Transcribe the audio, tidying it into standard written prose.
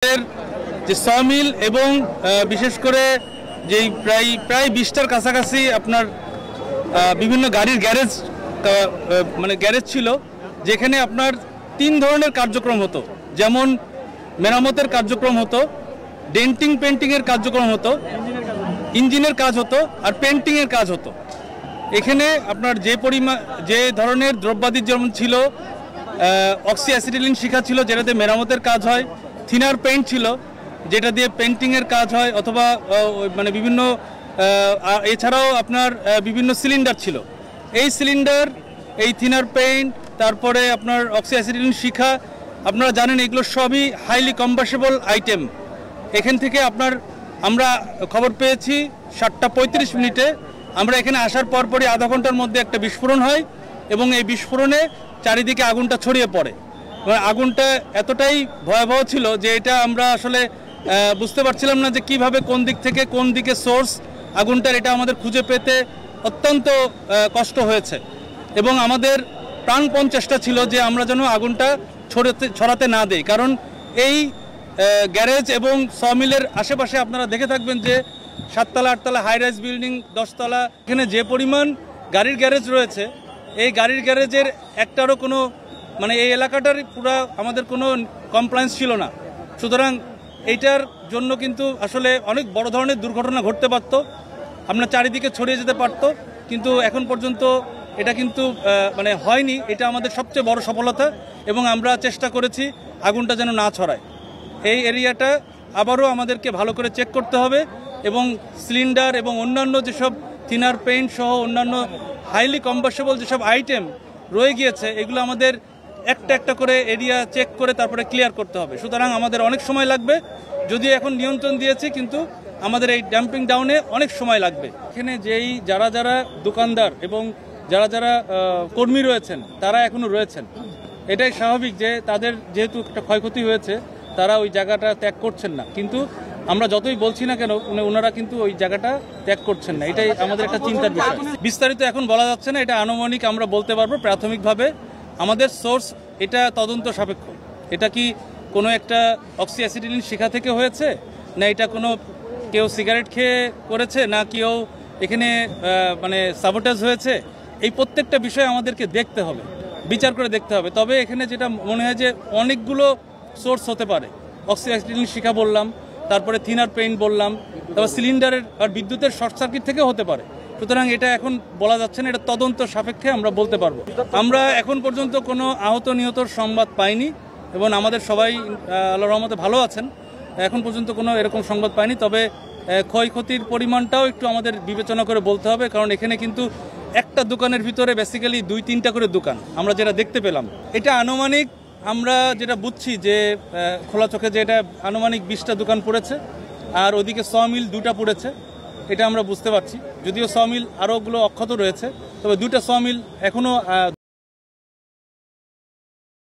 যে সমিল এবং বিশেষ করে যে প্রায় 20টার কাছাকাছি আপনার বিভিন্ন গাড়ির গ্যারেজ মানে গ্যারেজ ছিল, যেখানে আপনার 3 ধরনের কার্যক্রম হতো, যেমন মেরামতের কার্যক্রম হতো, ডেন্টিং পেন্টিংয়ের কার্যক্রম হতো, ইঞ্জিনের কাজ হতো আর পেন্টিংয়ের কাজ হতো। এখানে আপনার যে ধরনের দ্রব্যাদি যেমন ছিল, অক্সি অ্যাসিটিলিন শিখা ছিল যেটাতে মেরামতের কাজ হয়, থিনার পেইন্ট ছিল যেটা দিয়ে পেন্টিংয়ের কাজ হয়, অথবা মানে বিভিন্ন এছাড়াও আপনার বিভিন্ন সিলিন্ডার ছিল। এই সিলিন্ডার, এই থিনার পেইন্ট, তারপরে আপনার অক্সি অ্যাসিটিলিন শিখা, আপনারা জানেন এগুলো সবই হাইলি কম্বাসেবল আইটেম। এখান থেকে আমরা খবর পেয়েছি 7টা 35 মিনিটে আমরা এখানে আসার পরপরই আধা ঘন্টার মধ্যে একটা বিস্ফোরণ হয় এবং এই বিস্ফোরণে চারিদিকে আগুনটা ছড়িয়ে পড়ে। আগুনটা এতটাই ভয়াবহ ছিল যে এটা আমরা আসলে বুঝতে পারছিলাম না যে কিভাবে কোন দিক থেকে কোন দিকে সোর্স আগুনটার, এটা আমাদের খুঁজে পেতে অত্যন্ত কষ্ট হয়েছে এবং আমাদের প্রাণপণ চেষ্টা ছিল যে আমরা যেন আগুনটা ছড়াতে না দেই। কারণ এই গ্যারেজ এবং সমিলের আশেপাশে আপনারা দেখে থাকবেন যে 7তলা 8তলা হাই রাইজ বিল্ডিং, 10তলা, এখানে যে পরিমাণ গাড়ির গ্যারেজ রয়েছে, এই গাড়ির গ্যারেজের একটারও কোনো মানে এই এলাকাটার পুরো আমাদের কোনো কমপ্লায়েন্স ছিল না। সুতরাং এইটার জন্য কিন্তু আসলে অনেক বড় ধরনের দুর্ঘটনা ঘটতে পারত, আপনার চারিদিকে ছড়িয়ে যেতে পারত, কিন্তু এখন পর্যন্ত এটা কিন্তু মানে হয়নি। এটা আমাদের সবচেয়ে বড় সফলতা এবং আমরা চেষ্টা করেছি আগুনটা যেন না ছড়ায়। এই এরিয়াটা আবারও আমাদেরকে ভালো করে চেক করতে হবে এবং সিলিন্ডার এবং অন্যান্য যেসব থিনার পেইন্ট সহ অন্যান্য হাইলি কম্বাসেবল যেসব আইটেম রয়ে গিয়েছে এগুলো আমাদের একটা একটা করে এরিয়া চেক করে তারপরে ক্লিয়ার করতে হবে। সুতরাং আমাদের অনেক সময় লাগবে, যদিও এখন নিয়ন্ত্রণ দিয়েছে, কিন্তু আমাদের এই ড্যাম্পিং ডাউনে অনেক সময় লাগবে। এখানে যারা দোকানদার এবং যারা কর্মী রয়েছেন তারা এখনো রয়েছেন। এটাই স্বাভাবিক যে তাদের যেহেতু একটা ক্ষয়ক্ষতি হয়েছে তারা ওই জায়গাটা ত্যাগ করছেন না, কিন্তু আমরা যতই বলছি না কেন ওনারা কিন্তু ওই জায়গাটা ত্যাগ করছেন না। এটাই আমাদের একটা চিন্তার বিষয়। বিস্তারিত এখন বলা যাচ্ছে না, এটা আনুমানিক আমরা বলতে পারবো। প্রাথমিকভাবে আমাদের সোর্স এটা তদন্ত সাপেক্ষ। এটা কি কোনো একটা অক্সি অ্যাসিটিলিন শিখা থেকে হয়েছে, না এটা কেউ সিগারেট খেয়ে করেছে, না কেউ এখানে মানে সাবোটাজ হয়েছে, এই প্রত্যেকটা বিষয় আমাদেরকে দেখতে হবে, বিচার করে দেখতে হবে। তবে এখানে যেটা মনে হয় যে অনেকগুলো সোর্স হতে পারে। অক্সি অ্যাসিটিলিন শিখা বললাম, তারপরে থিনার পেইন্ট বললাম, তারপর সিলিন্ডারের আর বিদ্যুতের শর্ট সার্কিট থেকেও হতে পারে। সুতরাং এটা এখন বলা যাচ্ছে না, এটা তদন্ত সাপেক্ষে আমরা বলতে পারবো। আমরা এখন পর্যন্ত কোনো আহত নিহতর সংবাদ পাইনি এবং আমাদের সবাই আল্লাহর রহমতে ভালো আছেন। এখন পর্যন্ত কোনো এরকম সংবাদ পাইনি। তবে ক্ষয়ক্ষতির পরিমাণটাও একটু আমাদের বিবেচনা করে বলতে হবে, কারণ এখানে কিন্তু একটা দোকানের ভিতরে বেসিক্যালি 2-3টা করে দোকান আমরা যেটা দেখতে পেলাম। এটা আনুমানিক আমরা যেটা বুঝছি যে খোলা চোখে যে এটা আনুমানিক 20টা দোকান পড়েছে, আর ওদিকে সমিল 2টা পড়েছে, এটা আমরা বুঝতে পারছি। যদিও সমিল আরোগুলো অক্ষত রয়েছে, তবে 2টা সমিল এখনও